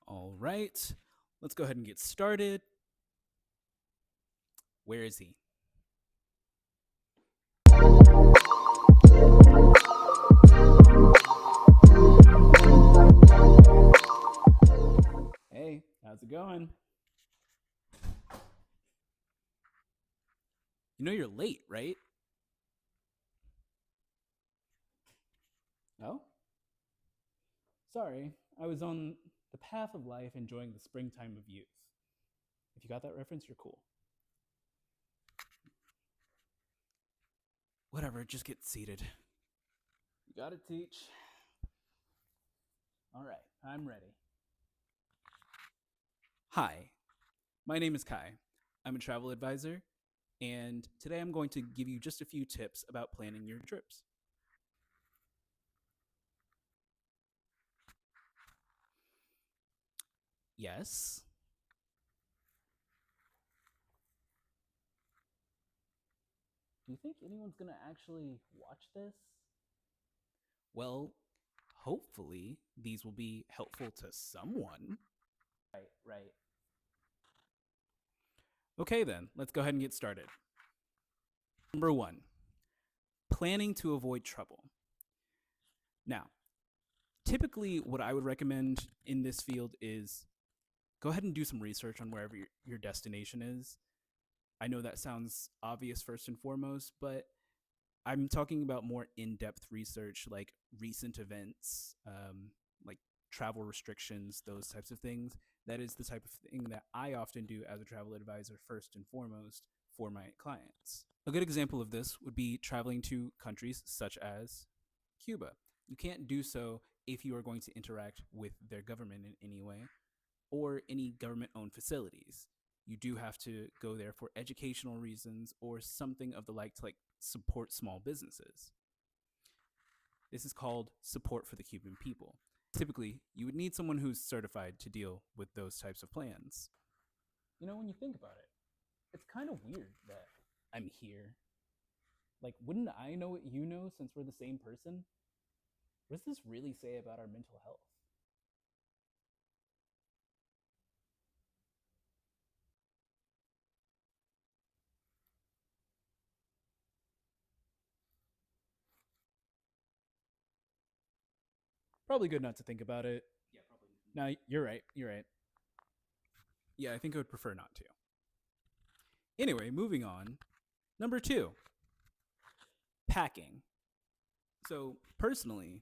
All right, let's go ahead and get started. Where is he? Hey, how's it going? You know you're late, right? Oh, sorry. I was on the path of life enjoying the springtime of youth. If you got that reference, you're cool. Whatever, just get seated. You got it, Teach. All right, I'm ready. Hi, my name is Kai. I'm a travel advisor, and today I'm going to give you just a few tips about planning your trips. Yes. Do you think anyone's going to actually watch this? Well, hopefully these will be helpful to someone. Right. Okay, then, let's go ahead and get started. Number one, planning to avoid trouble. Now, typically, what I would recommend in this field is go ahead and do some research on wherever your destination is. I know that sounds obvious first and foremost, but I'm talking about more in depth research like recent events, like travel restrictions, those types of things. That is the type of thing that I often do as a travel advisor first and foremost for my clients. A good example of this would be traveling to countries such as Cuba. You can't do so if you are going to interact with their government in any way or any government owned facilities. You do have to go there for educational reasons or something of the like to like support small businesses. This is called support for the Cuban people. Typically, you would need someone who's certified to deal with those types of plans. You know, when you think about it, it's kind of weird that I'm here. Like, wouldn't I know what you know since we're the same person? What does this really say about our mental health? Probably good not to think about it. No, you're right. You're right. Yeah, I think I would prefer not to. Anyway, moving on. Number two, packing. So, personally,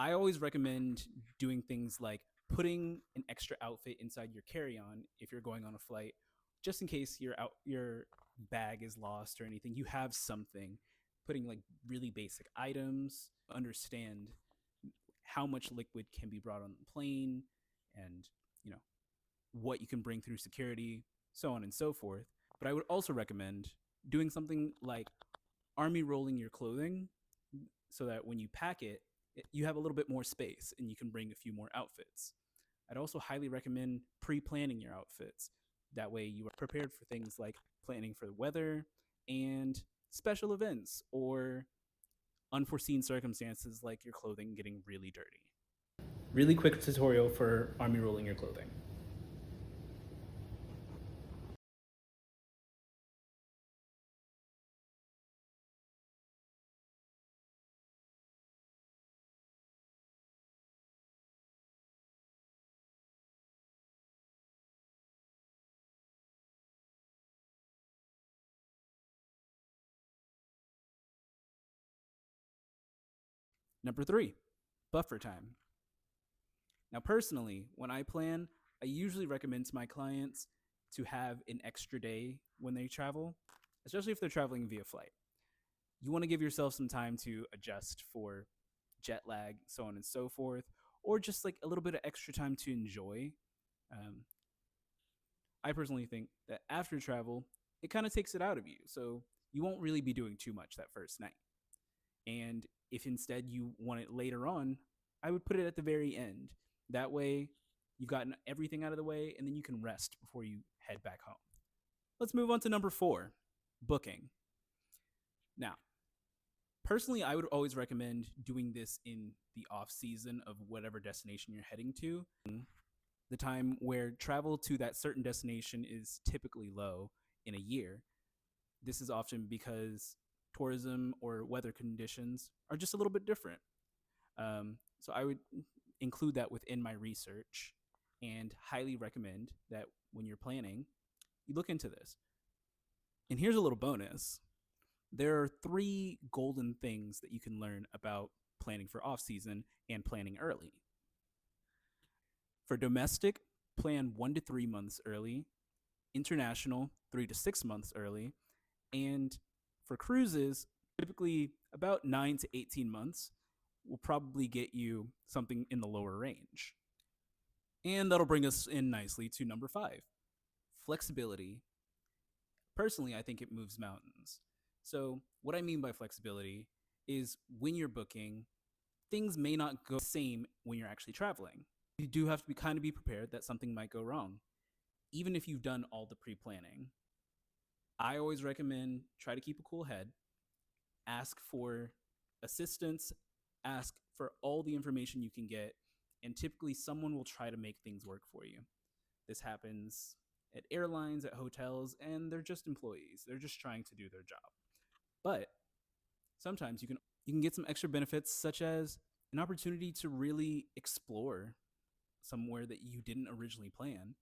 I always recommend doing things like putting an extra outfit inside your carry-on if you're going on a flight, just in case your bag is lost or anything. You have something. Putting like really basic items. Understand how much liquid can be brought on the plane, and you know what you can bring through security, so on and so forth. But I would also recommend doing something like army rolling your clothing so that when you pack it, you have a little bit more space and you can bring a few more outfits. I'd also highly recommend pre planning your outfits. That way, you are prepared for things like planning for the weather and special events or unforeseen circumstances like your clothing getting really dirty. Really quick tutorial for army rolling your clothing. Number three, buffer time. Now, personally, when I plan, I usually recommend to my clients to have an extra day when they travel, especially if they're traveling via flight. You want to give yourself some time to adjust for jet lag, so on and so forth, or just like a little bit of extra time to enjoy. Um, I personally think that after travel, it kind of takes it out of you. So you won't really be doing too much that first night. And if instead you want it later on, I would put it at the very end. That way, you've gotten everything out of the way, and then you can rest before you head back home. Let's move on to number four, booking. Now, personally, I would always recommend doing this in the off season of whatever destination you're heading to. the time where travel to that certain destination is typically low in a year. This is often because tourism or weather conditions are just a little bit different. So I would include that within my research and highly recommend that when you're planning, you look into this. And here's a little bonus. There are 3 golden things that you can learn about planning for off season and planning early. For domestic, plan 1 to 3 months early, international, 3 to 6 months early, and for cruises, typically about 9 to 18 months will probably get you something in the lower range. And that'll bring us in nicely to number 5, flexibility. Personally, I think it moves mountains. So, what I mean by flexibility is when you're booking, things may not go the same when you're actually traveling. You do have to be prepared that something might go wrong, even if you've done all the pre-planning. I always recommend try to keep a cool head, ask for assistance, ask for all the information you can get, and typically someone will try to make things work for you. This happens at airlines, at hotels, and they're just employees. They're just trying to do their job. But sometimes you can get some extra benefits, such as an opportunity to really explore somewhere that you didn't originally plan.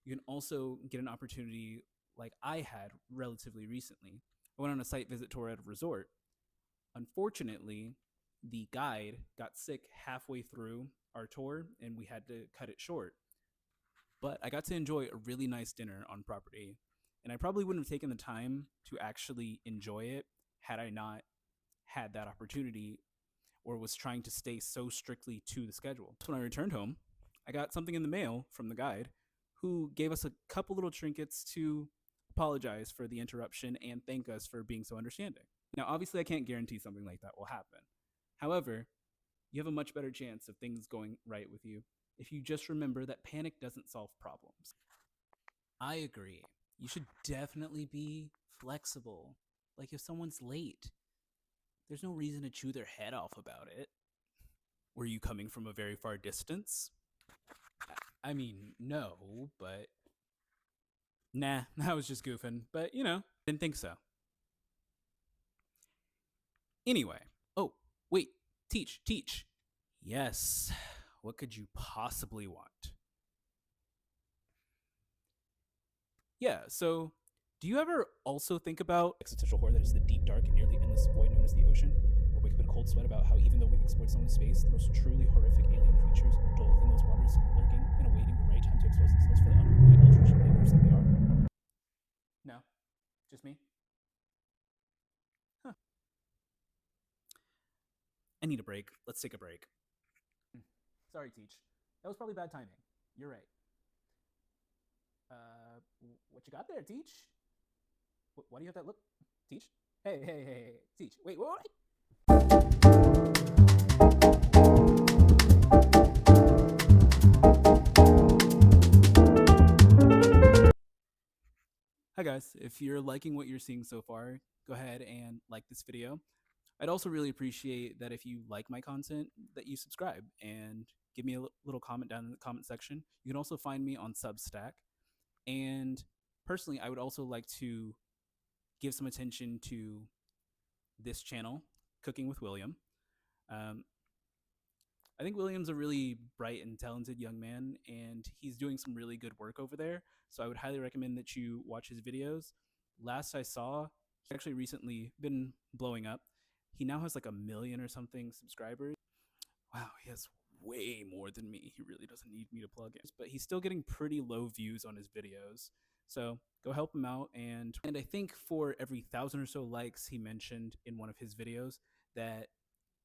You can also get an opportunity like I had relatively recently. I went on a site visit tour at a resort. Unfortunately, the guide got sick halfway through our tour and we had to cut it short. But I got to enjoy a really nice dinner on property, and I probably wouldn't have taken the time to actually enjoy it had I not had that opportunity or was trying to stay so strictly to the schedule. So when I returned home, I got something in the mail from the guide who gave us a couple little trinkets to apologize for the interruption and thank us for being so understanding. Now, obviously, I can't guarantee something like that will happen. However, you have a much better chance of things going right with you if you just remember that panic doesn't solve problems. I agree. You should definitely be flexible. Like if someone's late, there's no reason to chew their head off about it. Were you coming from a very far distance? I mean, no, but nah, I was just goofing. But, didn't think so. Anyway. Oh, wait. Teach. Yes. What could you possibly want? Yeah, so do you ever also think about existential horror that is the deep, dark, and nearly endless void known as the ocean? Or wake up in a cold sweat about how even though we've explored so much space, the most truly horrific alien creatures dwell within those waters, lurking and awaiting the right time to expose themselves for the unholy eldritch nightmares that they are? No? Just me? Huh. I need a break. Let's take a break. Sorry, Teach. That was probably bad timing. You're right. What you got there, Teach? Why do you have that look? Teach? Hey, Teach. Wait. Hi guys, if you're liking what you're seeing so far, go ahead and like this video. I'd also really appreciate that if you like my content, that you subscribe and give me a little comment down in the comment section. You can also find me on Substack. And personally, I would also like to give some attention to this channel, Cooking with William. I think William's a really bright and talented young man, and he's doing some really good work over there. So I would highly recommend that you watch his videos. Last I saw, he's actually recently been blowing up. He now has like 1 million or something subscribers. Wow, he has way more than me. He really doesn't need me to plug in. But he's still getting pretty low views on his videos. So go help him out. And I think for every 1,000 or so likes he mentioned in one of his videos that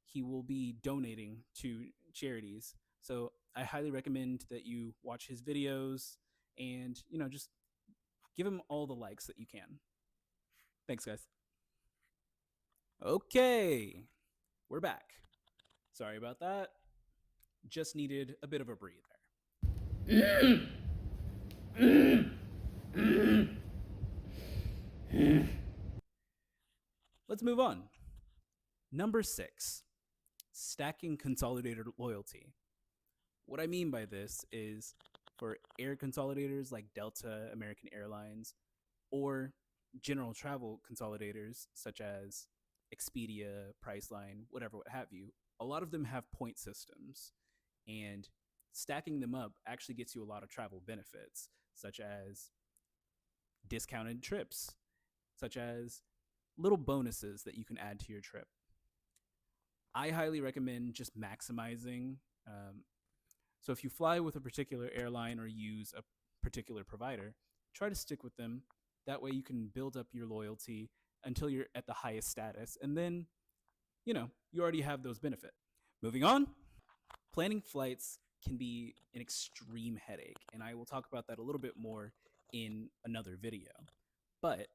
he will be donating to charities. So I highly recommend that you watch his videos and, just give him all the likes that you can. Thanks, guys. Okay, we're back. Sorry about that. Just needed a bit of a breather. Let's move on. Number 6, stacking consolidated loyalty. What I mean by this is for air consolidators like Delta, American Airlines, or general travel consolidators such as Expedia, Priceline, whatever, what have you, a lot of them have point systems. And stacking them up actually gets you a lot of travel benefits, such as discounted trips, such as little bonuses that you can add to your trip. I highly recommend just maximizing. So if you fly with a particular airline or use a particular provider, try to stick with them. That way you can build up your loyalty until you're at the highest status. And then, you already have those benefits. Moving on, planning flights can be an extreme headache. And I will talk about that a little bit more in another video. But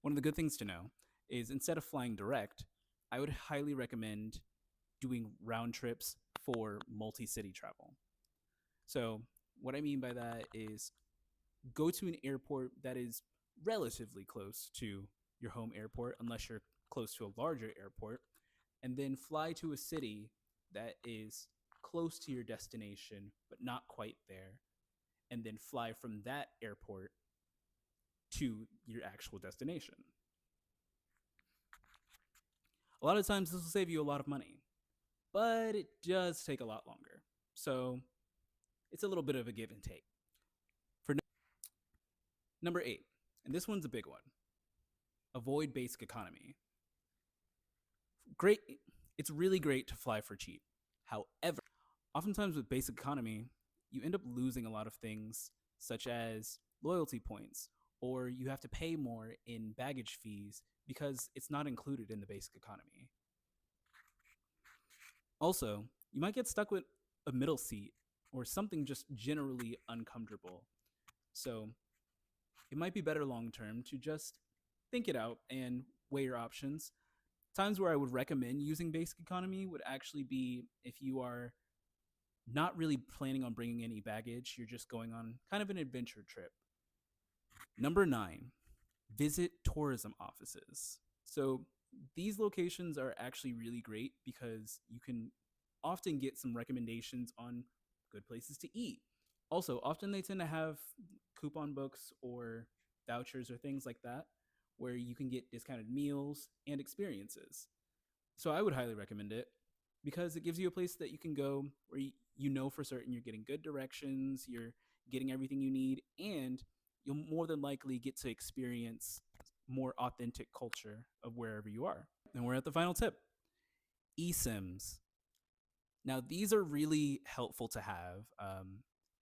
one of the good things to know is instead of flying direct, I would highly recommend doing round trips for multi-city travel. So what I mean by that is go to an airport that is relatively close to your home airport, unless you're close to a larger airport, and then fly to a city that is close to your destination, but not quite there, and then fly from that airport to your actual destination. A lot of times this will save you a lot of money, but it does take a lot longer. So it's a little bit of a give and take. For number 8, and this one's a big one, avoid basic economy. Great, it's really great to fly for cheap. However, oftentimes with basic economy, you end up losing a lot of things such as loyalty points, or you have to pay more in baggage fees because it's not included in the basic economy. Also, you might get stuck with a middle seat or something just generally uncomfortable. So it might be better long term to just think it out and weigh your options. Times where I would recommend using basic economy would actually be if you are not really planning on bringing any baggage, you're just going on kind of an adventure trip. Number 9, visit tourism offices. So these locations are actually really great because you can often get some recommendations on good places to eat. Also, often they tend to have coupon books or vouchers or things like that where you can get discounted meals and experiences. So I would highly recommend it because it gives you a place that you can go where you know for certain you're getting good directions, you're getting everything you need, and you'll more than likely get to experience more authentic culture of wherever you are. And we're at the final tip, eSIMs. Now, these are really helpful to have.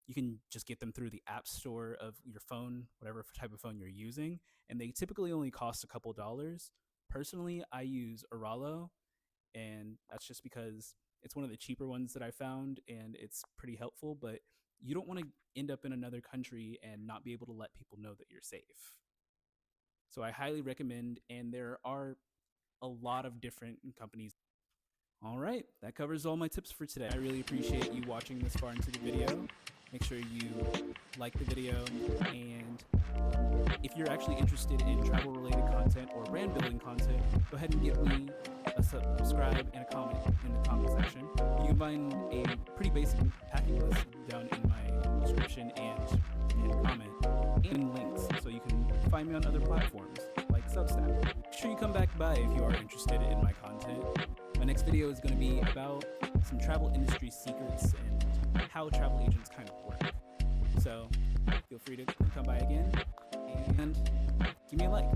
You can just get them through the app store of your phone, whatever type of phone you're using, and they typically only cost a couple dollars. Personally, I use Aralo, and that's just because it's one of the cheaper ones that I found, and it's pretty helpful, but you don't want to end up in another country and not be able to let people know that you're safe. So I highly recommend, and there are a lot of different companies. All right, that covers all my tips for today. I really appreciate you watching this far into the video. Make sure you like the video, and if you're actually interested in travel-related content or brand-building content, go ahead and give me a subscribe and a comment in the comment section. You can find a pretty basic packing list down in my description and comment, and links, so you can find me on other platforms like Substack. Make sure you come back by if you are interested in my content. My next video is going to be about some travel industry secrets and how travel agents kind of work. So feel free to come by again and give me a like.